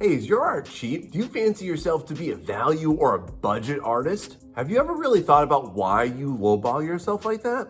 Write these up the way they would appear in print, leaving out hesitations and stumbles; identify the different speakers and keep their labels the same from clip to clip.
Speaker 1: Hey, is your art cheap? Do you fancy yourself to be a value or a budget artist? Have you ever really thought about why you lowball yourself like that?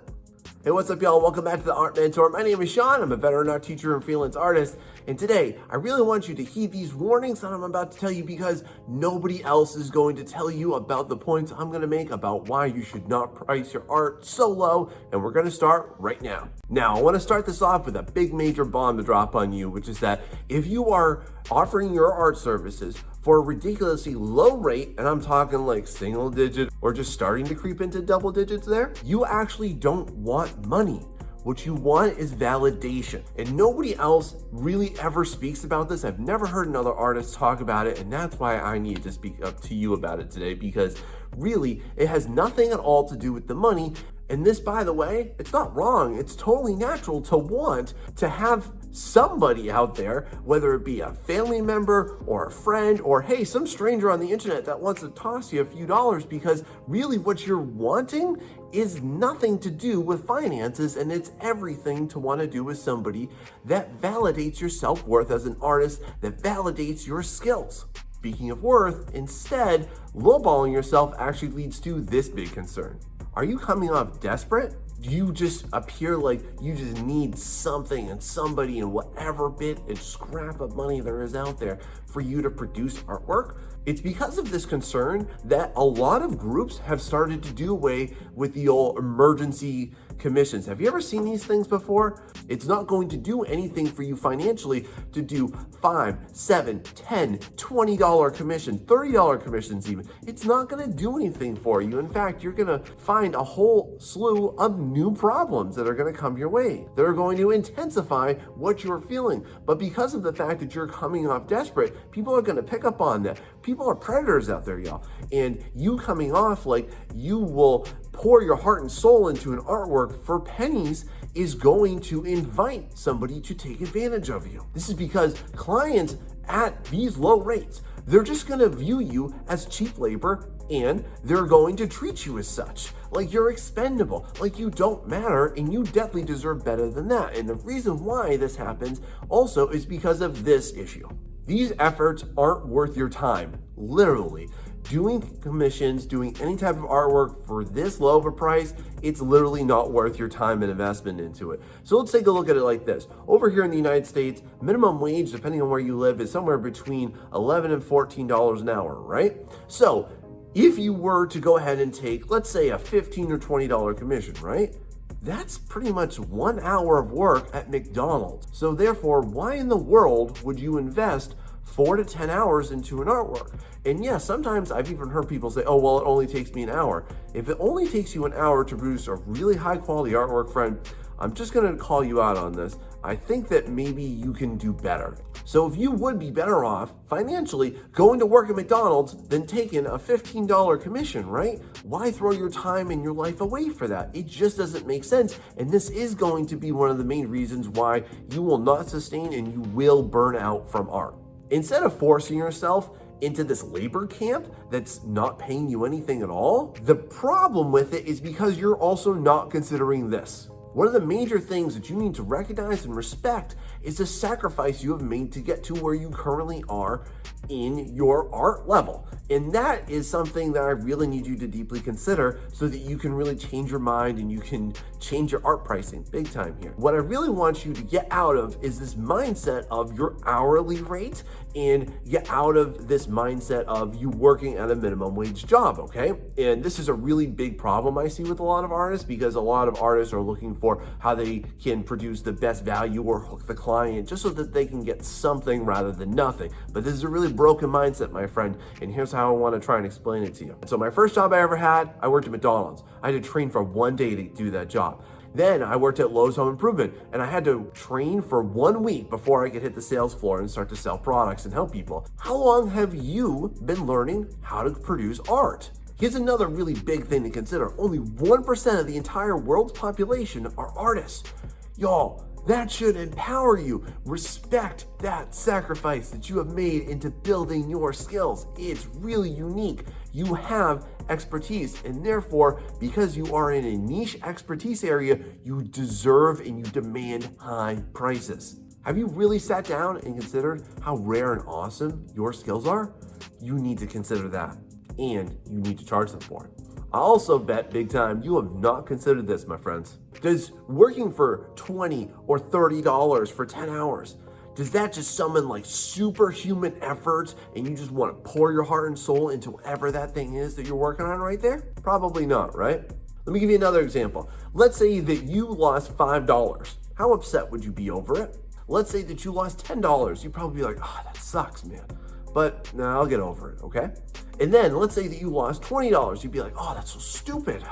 Speaker 1: Hey, what's up, y'all? Welcome back to the Art Mentor. My name is Sean. I'm a veteran art teacher and freelance artist. And today, I really want you to heed these warnings that I'm about to tell you because nobody else is going to tell you about the points I'm going to make about why you should not price your art so low. And we're going to start right now. Now, I want to start this off with a big major bomb to drop on you, which is that if you are offering your art services for a ridiculously low rate, and I'm talking like single digit or just starting to creep into double digits there, you actually don't want money. What you want is validation. And nobody else really ever speaks about this. I've never heard another artist talk about it, and that's why I need to speak up to you about it today, because really, it has nothing at all to do with the money. And this, by the way, it's not wrong. It's totally natural to want to have somebody out there, whether it be a family member or a friend or, hey, some stranger on the internet that wants to toss you a few dollars, because really what you're wanting is nothing to do with finances, and it's everything to want to do with somebody that validates your self-worth as an artist, that validates your skills. Speaking of worth, instead, lowballing yourself actually leads to this big concern. Are you coming off desperate? Do you just appear like you just need something and somebody and whatever bit and scrap of money there is out there for you to produce artwork? It's because of this concern that a lot of groups have started to do away with the old emergency commissions. Have you ever seen these things before? It's not going to do anything for you financially to do $5, $7, $10, $20 commissions, $30 commissions even. It's not going to do anything for you. In fact, you're going to find a whole slew of new problems that are going to come your way, that are going to intensify what you're feeling. But because of the fact that you're coming off desperate, people are going to pick up on that. People are predators out there, y'all. And you coming off like you will pour your heart and soul into an artwork for pennies is going to invite somebody to take advantage of you. This is because clients at these low rates, they're just going to view you as cheap labor, and they're going to treat you as such, like you're expendable, like you don't matter, and you definitely deserve better than that. And the reason why this happens also is because of this issue. These efforts aren't worth your time, literally. Doing commissions, doing any type of artwork for this low of a price, it's literally not worth your time and investment into it. So let's take a look at it like this. Over here in the United States, minimum wage, depending on where you live, is somewhere between $11 and $14 an hour, right? So if you were to go ahead and take, let's say, a $15 or $20 commission, right? That's pretty much 1 hour of work at McDonald's. So therefore, why in the world would you invest 4 to 10 hours into an artwork? And yes, sometimes I've even heard people say, oh, well, it only takes me an hour. If it only takes you an hour to produce a really high quality artwork, friend, I'm just gonna call you out on this. I think that maybe you can do better. So if you would be better off financially going to work at McDonald's than taking a $15 commission, right? Why throw your time and your life away for that? It just doesn't make sense. And this is going to be one of the main reasons why you will not sustain and you will burn out from art. Instead of forcing yourself into this labor camp that's not paying you anything at all, the problem with it is because you're also not considering this. One of the major things that you need to recognize and respect is the sacrifice you have made to get to where you currently are in your art level. And that is something that I really need you to deeply consider so that you can really change your mind and you can change your art pricing big time here. What I really want you to get out of is this mindset of your hourly rate and get out of this mindset of you working at a minimum wage job, okay? And this is a really big problem I see with a lot of artists, because a lot of artists are looking for how they can produce the best value or hook the client just so that they can get something rather than nothing. But this is a really broken mindset, my friend, and here's how I want to try and explain it to you. So my first job I ever had, I worked at McDonald's. I had to train for 1 day to do that job. Then I worked at Lowe's Home Improvement, and I had to train for 1 week before I could hit the sales floor and start to sell products and help people. How long have you been learning how to produce art? Here's another really big thing to consider. Only 1% of the entire world's population are artists. Y'all, that should empower you. Respect that sacrifice that you have made into building your skills. It's really unique. You have expertise, and therefore, because you are in a niche expertise area, you deserve and you demand high prices. Have you really sat down and considered how rare and awesome your skills are? You need to consider that, and you need to charge them for it. I also bet big time you have not considered this, my friends. Does working for $20 or $30 for 10 hours, does that just summon like superhuman effort and you just want to pour your heart and soul into whatever that thing is that you're working on right there? Probably not, right? Let me give you another example. Let's say that you lost $5. How upset would you be over it? Let's say that you lost $10. You'd probably be like, oh, that sucks, man. But nah, I'll get over it, okay? And then let's say that you lost $20. You'd be like, oh, that's so stupid.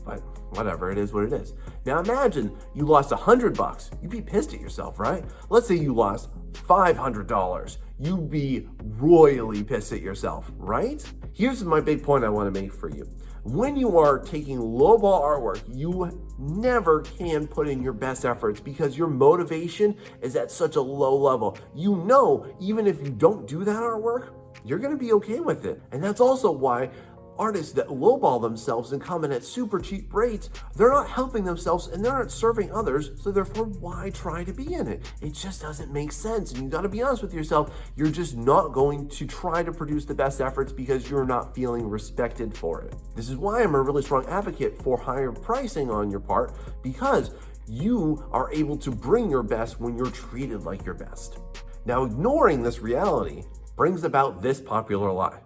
Speaker 1: But whatever, it is what it is. Now imagine you lost $100. You'd be pissed at yourself, right? Let's say you lost $500. You'd be royally pissed at yourself, right? Here's my big point I want to make for you. When you are taking lowball artwork, you never can put in your best efforts because your motivation is at such a low level. You know, even if you don't do that artwork, you're going to be okay with it. And that's also why artists that lowball themselves and come in at super cheap rates, they're not helping themselves and they're not serving others. So therefore, why try to be in it? It just doesn't make sense. And you got to be honest with yourself. You're just not going to try to produce the best efforts because you're not feeling respected for it. This is why I'm a really strong advocate for higher pricing on your part, because you are able to bring your best when you're treated like your best. Now, ignoring this reality brings about this popular lie.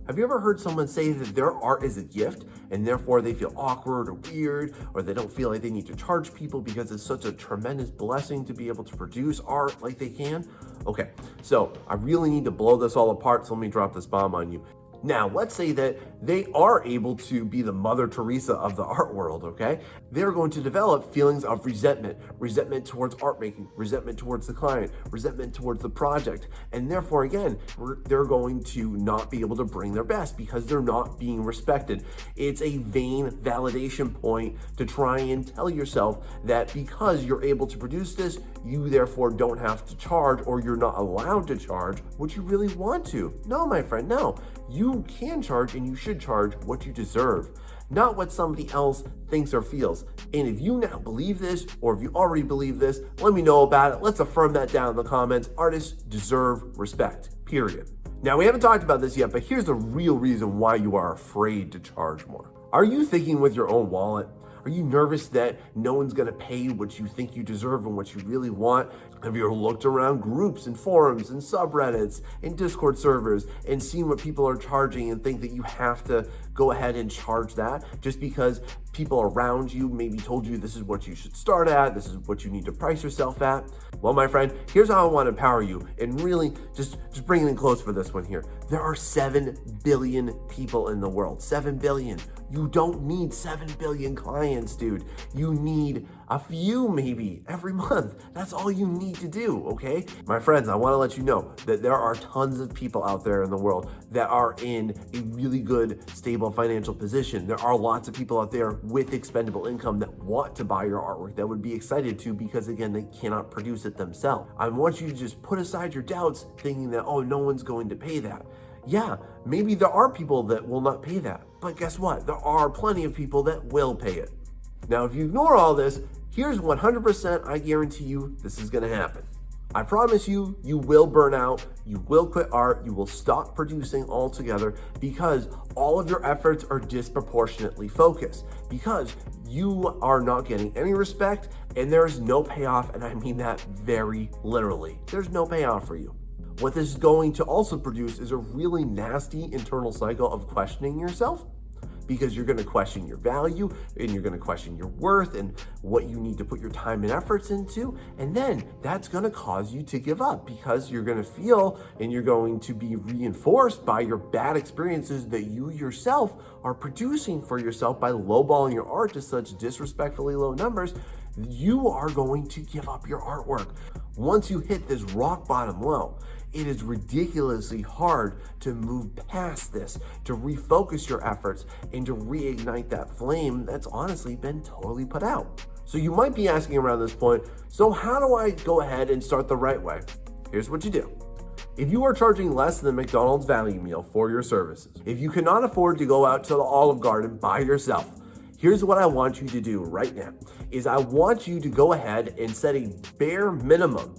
Speaker 1: Have you ever heard someone say that their art is a gift and therefore they feel awkward or weird, or they don't feel like they need to charge people because it's such a tremendous blessing to be able to produce art like they can? Okay, so I really need to blow this all apart, so let me drop this bomb on you. Now, let's say that they are able to be the Mother Teresa of the art world, okay? They're going to develop feelings of resentment towards art making, resentment towards the client, resentment towards the project. And therefore, again, they're going to not be able to bring their best because they're not being respected. It's a vain validation point to try and tell yourself that because you're able to produce this, you therefore don't have to charge, or you're not allowed to charge what you really want to. No, my friend, no. You can charge and you should charge what you deserve, not what somebody else thinks or feels. And if you now believe this, or if you already believe this, let me know about it. Let's affirm that down in the comments. Artists deserve respect, period. Now, we haven't talked about this yet, but here's the real reason why you are afraid to charge more. Are you thinking with your own wallet? Are you nervous that no one's gonna pay you what you think you deserve and what you really want? Have you ever looked around groups and forums and subreddits and Discord servers and seen what people are charging and think that you have to go ahead and charge that just because people around you maybe told you this is what you should start at, this is what you need to price yourself at? Well, my friend, here's how I want to empower you, and really just bring it in close for this one here. There are 7 billion people in the world. 7 billion. You don't need 7 billion clients, dude. You need a few maybe every month. That's all you need to do, okay? My friends, I want to let you know that there are tons of people out there in the world that are in a really good, stable financial position. There are lots of people out there with expendable income that want to buy your artwork, that would be excited to, because again, they cannot produce it themselves. I want you to just put aside your doubts thinking that, oh, no one's going to pay that. Yeah, maybe there are people that will not pay that, but guess what? There are plenty of people that will pay it. Now, if you ignore all this, here's 100% I guarantee you this is gonna happen. I promise you, you will burn out, you will quit art, you will stop producing altogether because all of your efforts are disproportionately focused, because you are not getting any respect and there's no payoff, and I mean that very literally. There's no payoff for you. What this is going to also produce is a really nasty internal cycle of questioning yourself, because you're going to question your value and you're going to question your worth and what you need to put your time and efforts into. And then that's going to cause you to give up, because you're going to feel and you're going to be reinforced by your bad experiences that you yourself are producing for yourself by lowballing your art to such disrespectfully low numbers. You are going to give up your artwork. Once you hit this rock bottom low, it is ridiculously hard to move past this, to refocus your efforts and to reignite that flame that's honestly been totally put out. So you might be asking around this point, so how do I go ahead and start the right way? Here's what you do. If you are charging less than McDonald's value meal for your services, if you cannot afford to go out to the Olive Garden by yourself, here's what I want you to do right now, is I want you to go ahead and set a bare minimum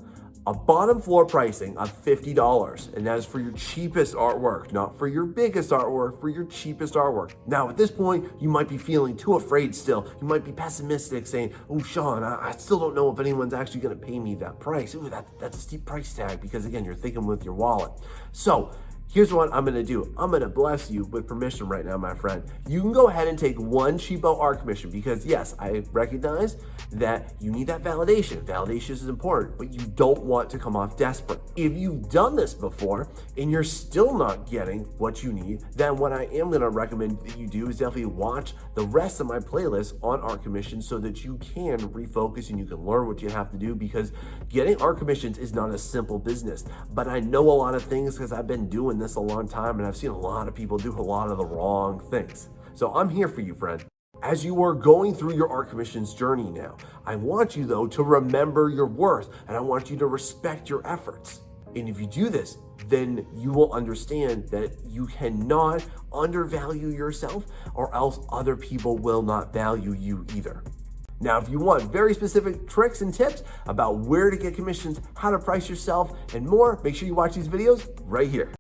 Speaker 1: a bottom floor pricing of $50, and that is for your cheapest artwork, not for your biggest artwork, for your cheapest artwork. Now, at this point, you might be feeling too afraid still. You might be pessimistic, saying, oh, Sean, I still don't know if anyone's actually gonna pay me that price. Ooh, that's a steep price tag, because again, you're thinking with your wallet. So, here's what I'm gonna do. I'm gonna bless you with permission right now, my friend. You can go ahead and take one cheapo art commission, because yes, I recognize that you need that validation. Validation is important, but you don't want to come off desperate. If you've done this before and you're still not getting what you need, then what I am gonna recommend that you do is definitely watch the rest of my playlist on art commissions so that you can refocus and you can learn what you have to do, because getting art commissions is not a simple business. But I know a lot of things because I've been doing this a long time and I've seen a lot of people do a lot of the wrong things. So I'm here for you, friend. As you are going through your art commissions journey now, I want you though to remember your worth, and I want you to respect your efforts. And if you do this, then you will understand that you cannot undervalue yourself, or else other people will not value you either. Now, if you want very specific tricks and tips about where to get commissions, how to price yourself, and more, make sure you watch these videos right here.